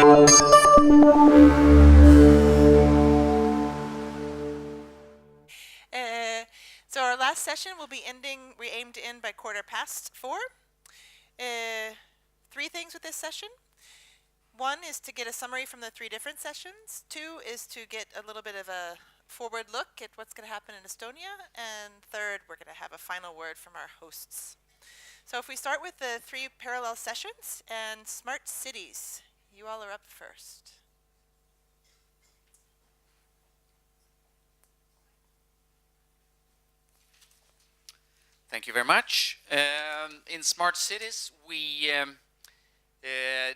So our last session will be ending, we aim to end by 4:15. 3 things with this session. 1 is to get a summary from the 3 different sessions. 2 is to get a little bit of a forward look at what's going to happen in Estonia. And 3rd, we're going to have a final word from our hosts. So if we start with the 3 parallel sessions and smart cities, you all are up first. Thank you very much. In Smart Cities, we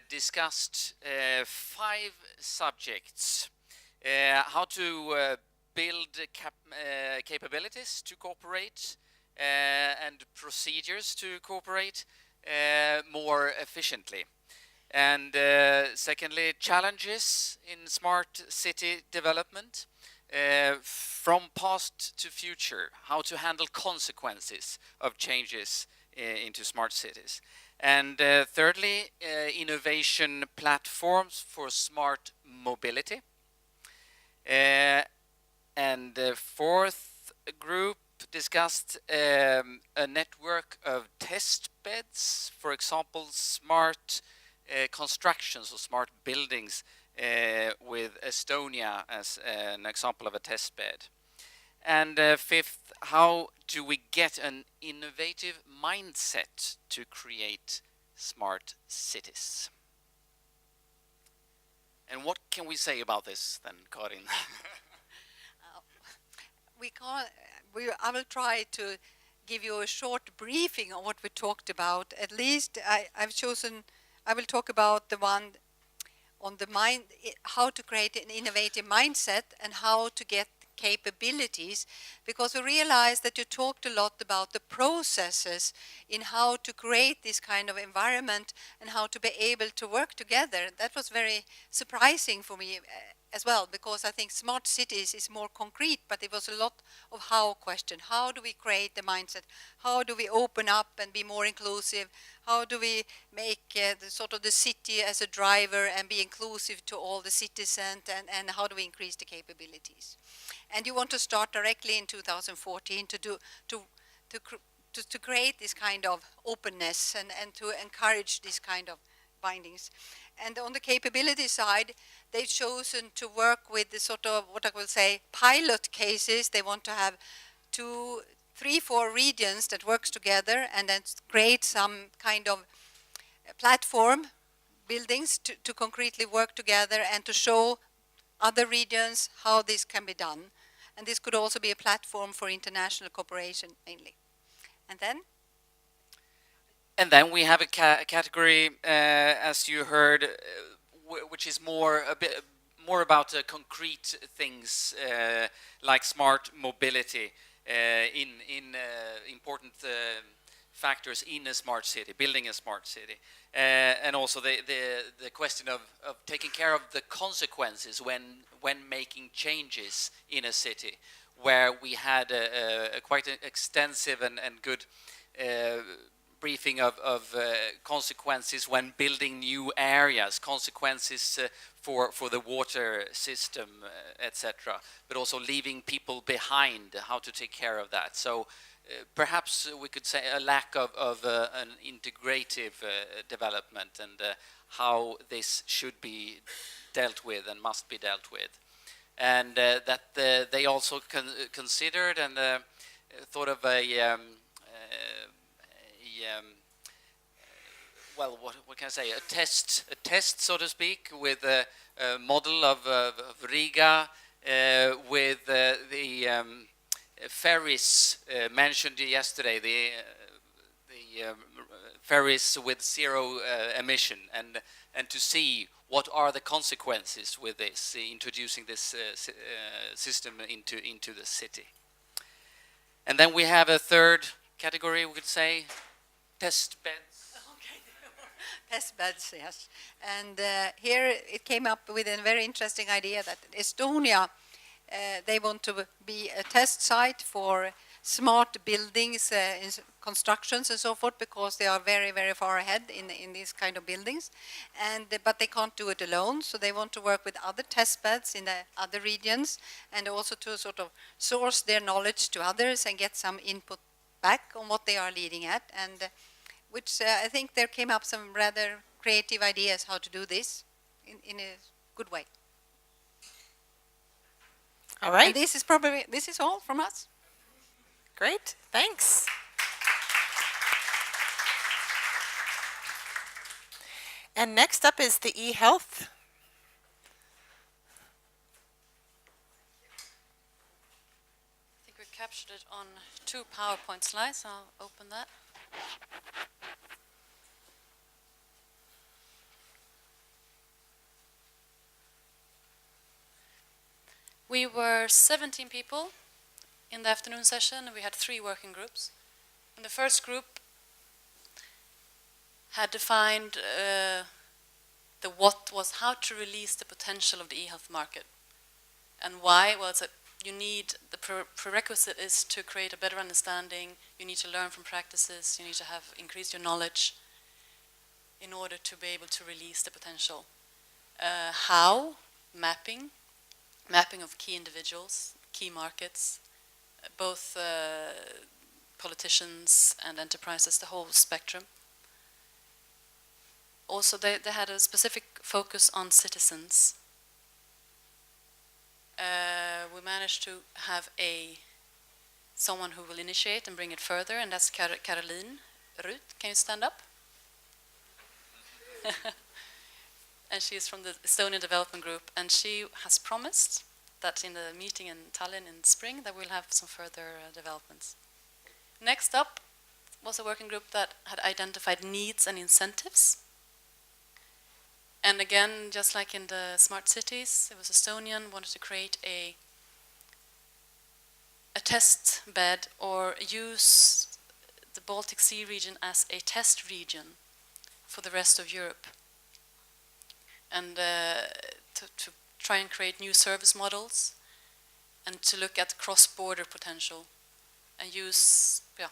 discussed 5 subjects. How to build capabilities to cooperate and procedures to cooperate more efficiently. And secondly, challenges in smart city development. From past to future, how to handle consequences of changes into smart cities. And thirdly, innovation platforms for smart mobility. And the 4th group discussed a network of test beds, for example, smart constructions or smart buildings with Estonia as an example of a test bed. And 5th, how do we get an innovative mindset to create smart cities? And what can we say about this then, Karin? I will try to give you a short briefing on what we talked about. At least I will talk about the one on the mind, how to create an innovative mindset and how to get capabilities, because we realized that you talked a lot about the processes in how to create this kind of environment and how to be able to work together. That was very surprising for me as well, because I think smart cities is more concrete, but it was a lot of how question. How do we create the mindset? How do we open up and be more inclusive? How do we make the city as a driver and be inclusive to all the citizens, and how do we increase the capabilities? And you want to start directly in 2014 to create this kind of openness and to encourage this kind of bindings. And on the capability side, they've chosen to work with the sort of, what I will say, pilot cases. They want to have 2, 3, 4 regions that works together and then create some kind of platform buildings to concretely work together and to show other regions how this can be done. And this could also be a platform for international cooperation mainly. And then we have a category, as you heard, which is a bit more about concrete things like smart mobility in important factors in a smart city, building a smart city, and also the question of taking care of the consequences when making changes in a city, where we had a quite extensive and good briefing of consequences when building new areas, consequences for the water system, etc., but also leaving people behind, how to take care of that. So perhaps we could say a lack of an integrative development, and how this should be dealt with and must be dealt with. And that they also considered and thought of what can I say? A test, so to speak, with a model of Riga, with the ferries mentioned yesterday, the ferries with 0 emission, and to see what are the consequences with this, introducing this system into the city. And then we have a 3rd category, we could say, test beds. Okay. Test beds, yes. And here it came up with a very interesting idea that Estonia, they want to be a test site for smart buildings, constructions and so forth, because they are very, very far ahead in these kind of buildings. But they can't do it alone, so they want to work with other test beds in the other regions, and also to sort of source their knowledge to others and get some input back on what they are leading at. And which I think there came up some rather creative ideas how to do this in a good way. All right. And this is all from us. Great. Thanks. And next up is the e-health. I think we captured it on 2 PowerPoint slides. I'll open that. We were 17 people in the afternoon session, and we had 3 working groups. And the first group had defined the what was how to release the potential of the e-health market. And why? Well, you need, the prerequisite is to create a better understanding. You need to learn from practices. You need to have increased your knowledge in order to be able to release the potential. How? Mapping of key individuals, key markets, both politicians and enterprises, the whole spectrum. Also, they had a specific focus on citizens. We managed to have someone who will initiate and bring it further, and that's Caroline Ruth. Can you stand up? And she is from the Estonian Development Group, and she has promised that in the meeting in Tallinn in spring that we'll have some further developments. Next up was a working group that had identified needs and incentives. And again, just like in the smart cities, it was Estonian, wanted to create a test bed or use the Baltic Sea region as a test region for the rest of Europe. And to try and create new service models and to look at cross-border potential and use the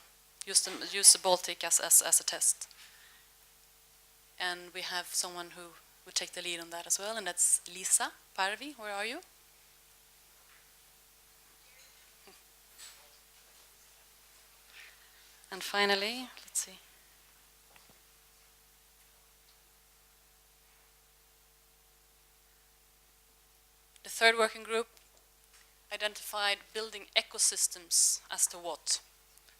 Baltic as a test. And we have someone who would take the lead on that as well, and that's Lisa Parvi. Where are you? And finally, let's see. The third working group identified building ecosystems as to what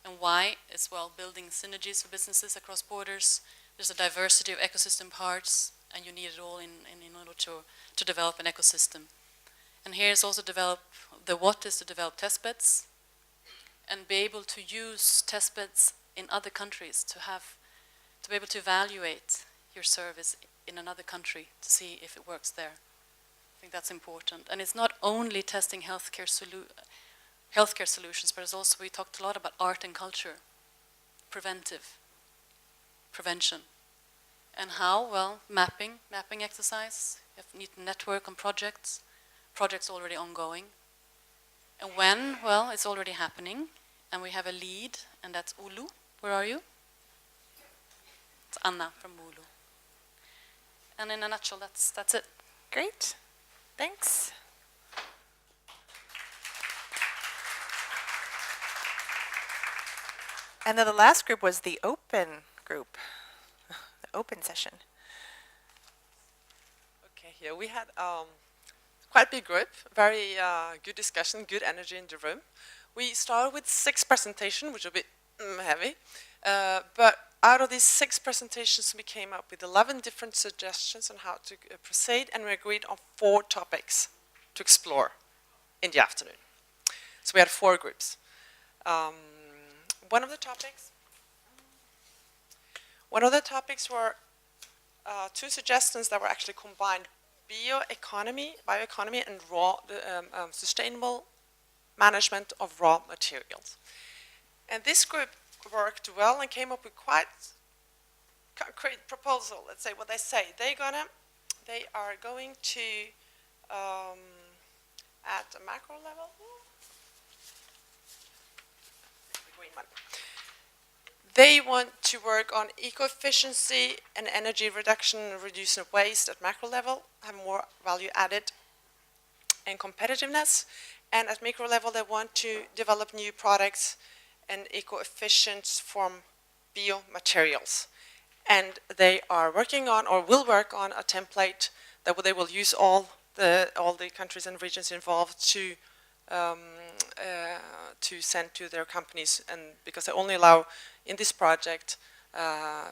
and why. As well, building synergies for businesses across borders. There's a diversity of ecosystem parts, and you need it all in order to develop an ecosystem. And here is also the what is to develop test beds and be able to use test beds in other countries to be able to evaluate your service in another country to see if it works there. I think that's important. And it's not only testing healthcare solutions, but it's also, we talked a lot about art and culture, prevention. And how? Well, mapping exercise. You need to network on projects already ongoing. And when? Well, it's already happening. And we have a lead, and that's Ulu. Where are you? It's Anna from Ulu. And in a nutshell, that's it. Great. Thanks. And then the last group was the open group, the open session. Okay, here we had quite a big group, very good discussion, good energy in the room. We started with 6 presentations, which are a bit heavy, but out of these 6 presentations, we came up with 11 different suggestions on how to proceed, and we agreed on 4 topics to explore in the afternoon. So we had 4 groups. One of the topics were 2 suggestions that were actually combined: bioeconomy and raw sustainable management of raw materials. And this group worked well and came up with quite concrete proposal. Let's say what they say. They are going to at a macro level one. They want to work on eco-efficiency and energy reduction and reducing waste at macro level, have more value added and competitiveness. And at micro level, they want to develop new products and eco-efficient from biomaterials. And they are working on, or will work on, a template that they will use all the countries and regions involved to send to their companies, and because they only allow in this project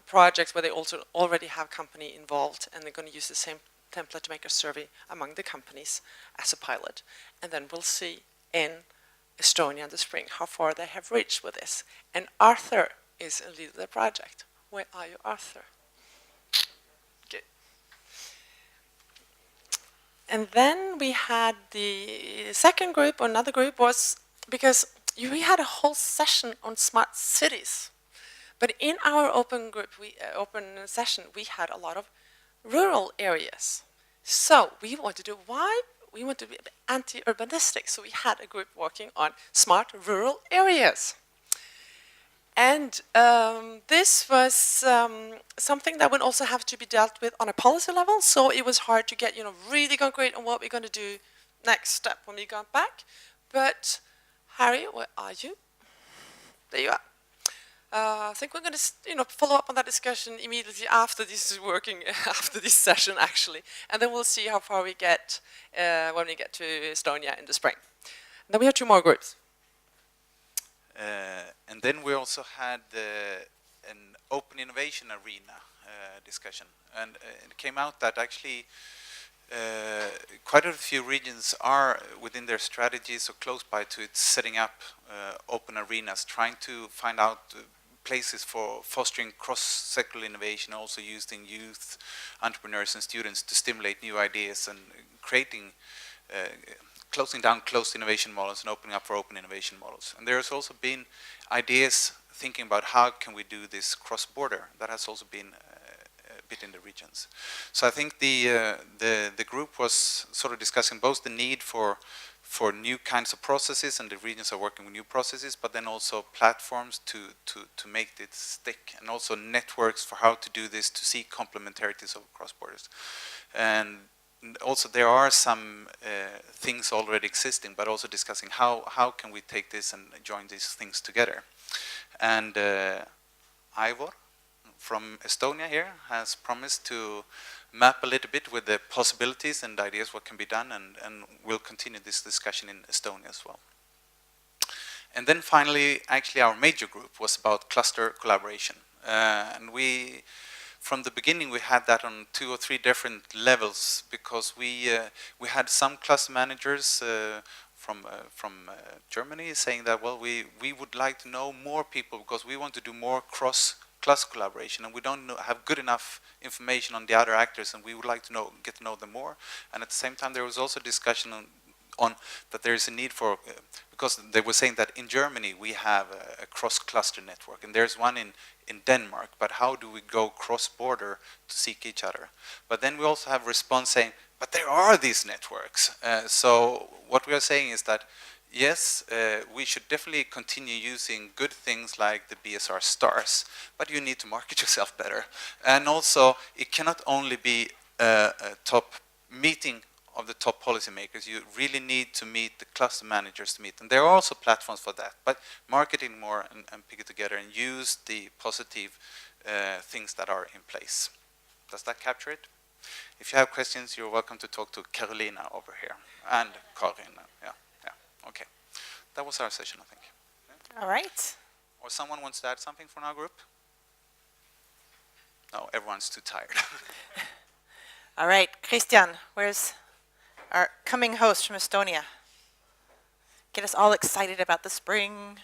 projects where they also already have company involved, and they're going to use the same template to make a survey among the companies as a pilot, and then we'll see in Estonia in the spring how far they have reached with this. And Arthur is in lead of the project. Where are you, Arthur? Good. And then we had the second group, or another group, was because we had a whole session on smart cities. But in our open group, open session, we had a lot of rural areas. So we wanted to we want to be anti-urbanistic. So we had a group working on smart rural areas. And this was something that would also have to be dealt with on a policy level. So it was hard to get, really concrete on what we're going to do next step when we got back. But Harry, where are you? There you are. I think we're going to, follow up on that discussion immediately after this is working, after this session actually, and then we'll see how far we get when we get to Estonia in the spring. And then we have 2 more groups. And then we also had an open innovation arena discussion, and it came out that actually quite a few regions are within their strategies or close by to it setting up open arenas, trying to find out places for fostering cross-sectoral innovation, also using youth, entrepreneurs and students to stimulate new ideas and creating, closing down closed innovation models and opening up for open innovation models. And there's also been ideas thinking about how can we do this cross-border. That has also been a bit in the regions. So I think the group was sort of discussing both the need for new kinds of processes, and the regions are working with new processes, but then also platforms to make it stick, and also networks for how to do this, to see complementarities of cross borders. And also there are some things already existing, but also discussing how can we take this and join these things together. And Ivor from Estonia here has promised to map a little bit with the possibilities and ideas what can be done, and we'll continue this discussion in Estonia as well. And then finally, actually our major group was about cluster collaboration. And from the beginning we had that on 2 or 3 different levels, because we had some cluster managers from Germany saying that, well, we would like to know more people because we want to do more cross-cluster collaboration, and we don't have good enough information on the other actors, and we would like to get to know them more. And at the same time, there was also discussion on that there is a need for, because they were saying that in Germany we have a cross-cluster network, and there's one in Denmark, but how do we go cross-border to seek each other? But then we also have a response saying, but there are these networks. So what we are saying is that yes, we should definitely continue using good things like the BSR Stars, but you need to market yourself better. And also, it cannot only be a top meeting of the top policymakers. You really need to meet the cluster managers to meet. And there are also platforms for that, but marketing more and pick it together and use the positive things that are in place. Does that capture it? If you have questions, you're welcome to talk to Carolina over here, and Karin. Okay, that was our session, I think. All right. Or someone wants to add something from our group? No, everyone's too tired. All right, Christian, where's our coming host from Estonia? Get us all excited about the spring.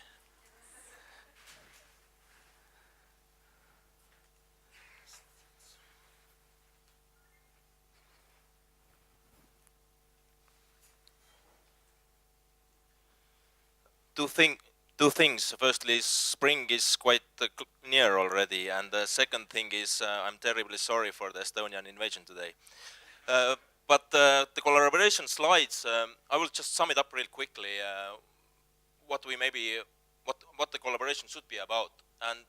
Two things. Firstly, spring is quite near already, and the second thing is I'm terribly sorry for the Estonian invasion today. But the collaboration slides, I will just sum it up real quickly. What we maybe what the collaboration should be about. And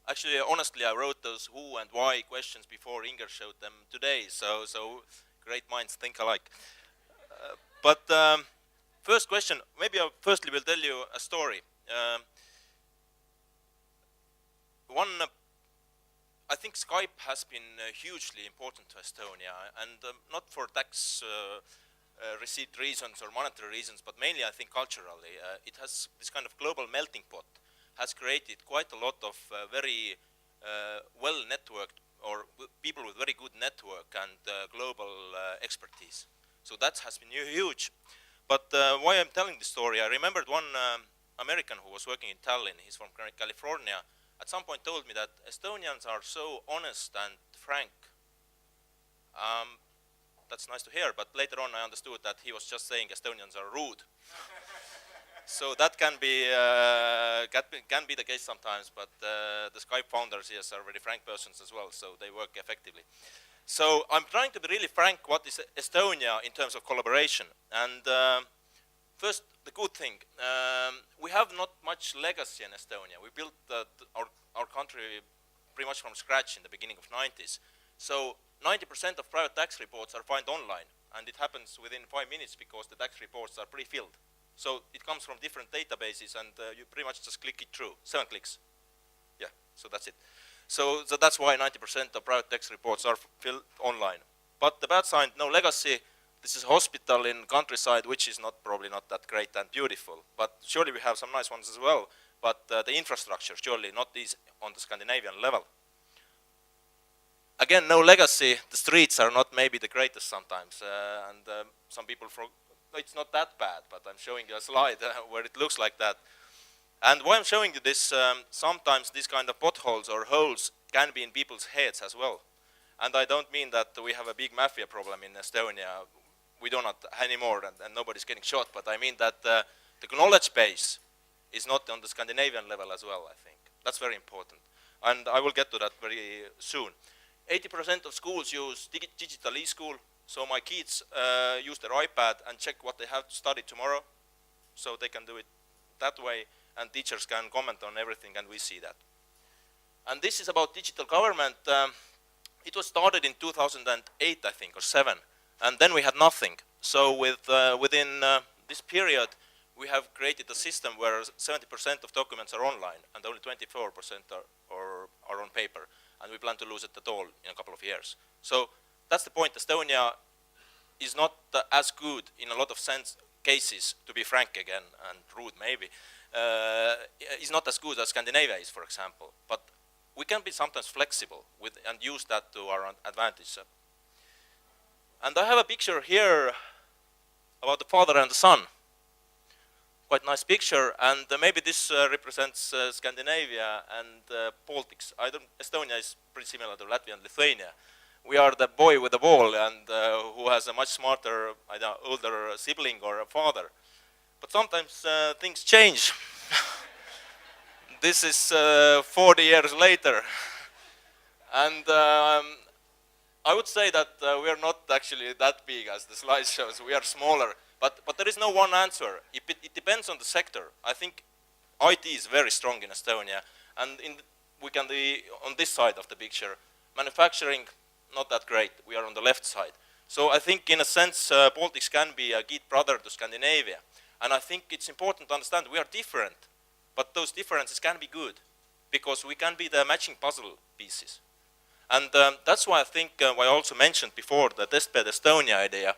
actually, honestly, I wrote those who and why questions before Inger showed them today. So great minds think alike. But first question, maybe I firstly will tell you a story. I think Skype has been hugely important to Estonia, and not for tax receipt reasons or monetary reasons, but mainly I think culturally. It has this kind of global melting pot has created quite a lot of very well networked or people with very good network and global expertise. So that has been huge. But why I'm telling this story, I remembered one American who was working in Tallinn. He's from California. At some point told me that Estonians are so honest and frank. That's nice to hear, but later on I understood that he was just saying Estonians are rude. So that can be the case sometimes, but the Skype founders, yes, are very frank persons as well, so they work effectively. So I'm trying to be really frank what is Estonia in terms of collaboration. And first, the good thing, we have not much legacy in Estonia. We built our country pretty much from scratch in the beginning of 90s. So 90% of private tax reports are found online, and it happens within 5 minutes because the tax reports are pre-filled. So it comes from different databases, and you pretty much just click it through. 7 clicks. Yeah, so that's it. So that's why 90% of private tax reports are filled online. But the bad side, no legacy. This is a hospital in countryside, which is probably not that great and beautiful. But surely we have some nice ones as well. But the infrastructure, surely not is on the Scandinavian level. Again, no legacy. The streets are not maybe the greatest sometimes. And some people, it's not that bad, but I'm showing you a slide where it looks like that. And why I'm showing you this, sometimes these kind of potholes or holes can be in people's heads as well. And I don't mean that we have a big mafia problem in Estonia. We do not anymore, and nobody's getting shot. But I mean that the knowledge base is not on the Scandinavian level as well, I think. That's very important. And I will get to that very soon. 80% of schools use digital e-school. So my kids use their iPad and check what they have to study tomorrow. So they can do it that way. And teachers can comment on everything, and we see that. And this is about digital government. It was started in 2008, I think, or 7. And then we had nothing. So within this period, we have created a system where 70% of documents are online, and only 24% are on paper. And we plan to lose it at all in a couple of years. So that's the point. Estonia is not as good in a lot of cases, to be frank again, and rude maybe, is not as good as Scandinavia is, for example. But we can be sometimes flexible and use that to our advantage. And I have a picture here about the father and the son. Quite nice picture, and maybe this represents Scandinavia and Baltics. Estonia is pretty similar to Latvia and Lithuania. We are the boy with the ball, and who has a much smarter, older sibling or a father. But sometimes things change. This is 40 years later. And I would say that we are not actually that big as the slide shows. We are smaller. But there is no one answer. It depends on the sector. I think IT is very strong in Estonia. And we can be on this side of the picture. Manufacturing, not that great. We are on the left side. So I think in a sense, Baltics can be a key brother to Scandinavia. And I think it's important to understand we are different, but those differences can be good because we can be the matching puzzle pieces. And that's why I think, I also mentioned before the testbed Estonia idea,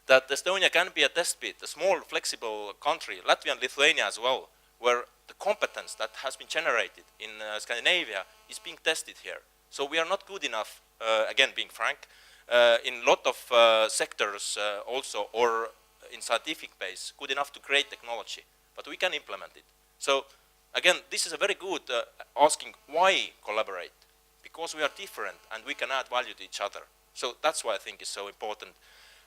that Estonia can be a testbed, a small, flexible country, Latvia and Lithuania as well, where the competence that has been generated in Scandinavia is being tested here. So we are not good enough, again, being frank, in a lot of sectors also, or in scientific base, good enough to create technology, but we can implement it. So again, this is a very good asking why collaborate, because we are different and we can add value to each other. So that's why I think it's so important.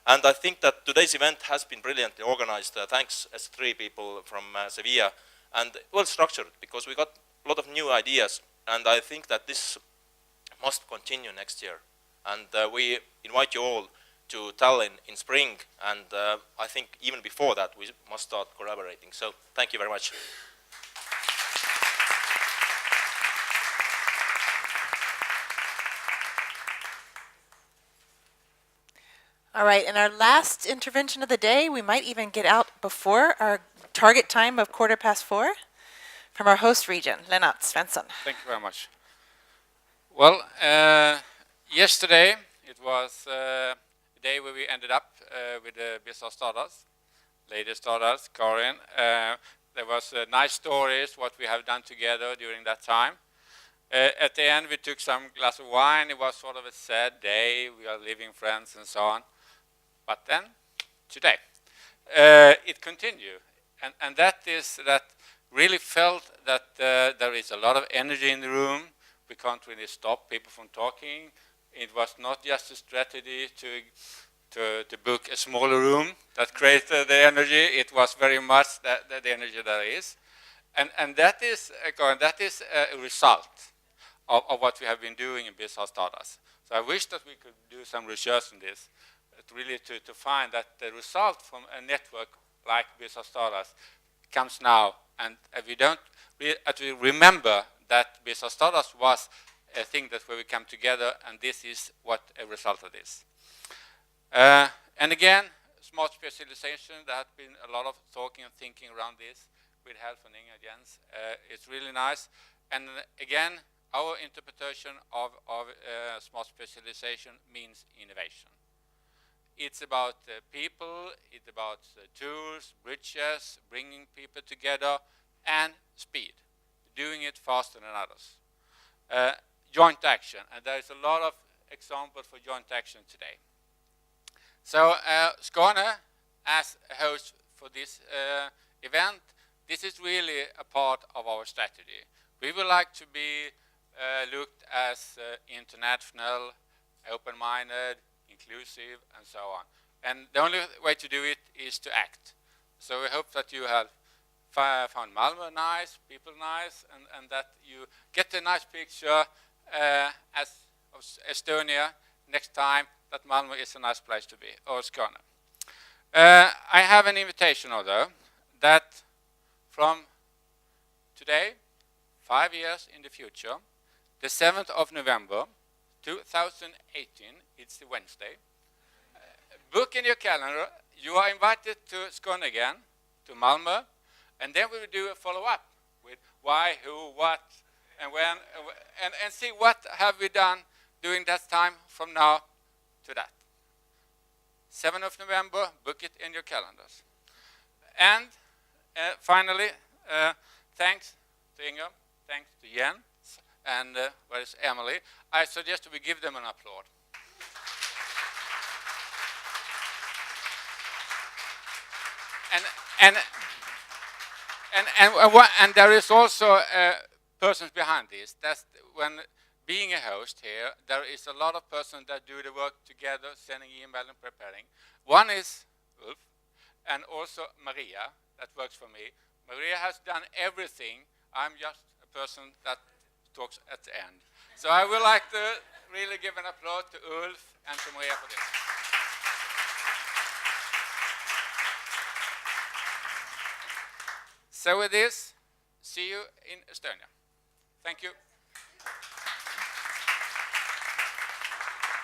And I think that today's event has been brilliantly organized, thanks S3 people from Sevilla, and well structured, because we got a lot of new ideas, and I think that this must continue next year. And we invite you all to Tallinn in spring, and I think even before that we must start collaborating. So thank you very much. All right, and our last intervention of the day, we might even get out before our target time of 4:15 from our host region, Lennart Svensson. Thank you very much. Well, yesterday it was a day where we ended up with the BSR Stars, Lady Stardust, Karin. There was nice stories, what we have done together during that time. At the end, we took some glass of wine. It was sort of a sad day. We are leaving friends and so on. But then, today, it continued. And that is that really felt that there is a lot of energy in the room. We can't really stop people from talking. It was not just a strategy to book a smaller room that created the energy. It was very much the energy there is. And that is a result of what we have been doing in BSR Stars. So I wish that we could do some research on this, really to find that the result from a network like BSR Stars comes now. And we don't actually remember that BSR Stars was a thing that where we come together, and this is what a result of this. And again, smart specialization, there has been a lot of talking and thinking around this with help from Inga Jens. It's really nice. And again, our interpretation of smart specialization means innovation. It's about people, it's about tools, bridges, bringing people together, and speed, doing it faster than others. Joint action, and there is a lot of examples for joint action today. So Skåne, as a host for this event, this is really a part of our strategy. We would like to be looked as international, open-minded, inclusive, and so on. And the only way to do it is to act. So we hope that you have found Malmö nice, people nice, and that you get a nice picture as of Estonia next time, that Malmö is a nice place to be, or Skåne. I have an invitation, although, that from today, 5 years in the future, the 7th of November, 2018, it's the Wednesday. Book in your calendar. You are invited to Skåne again, to Malmö, and then we will do a follow-up with why, who, what, and when, and see what have we done during that time from now to that. 7th of November, book it in your calendars. And finally, thanks to Inga, thanks to Jens, and where is Emily? I suggest we give them an applause. And there is also persons behind this. That's when being a host here, there is a lot of persons that do the work together, sending email and preparing. One is Ulf, and also Maria, that works for me. Maria has done everything. I'm just a person that talks at the end. So I would like to really give an applause to Ulf and to Maria for this. So with this, see you in Estonia. Thank you.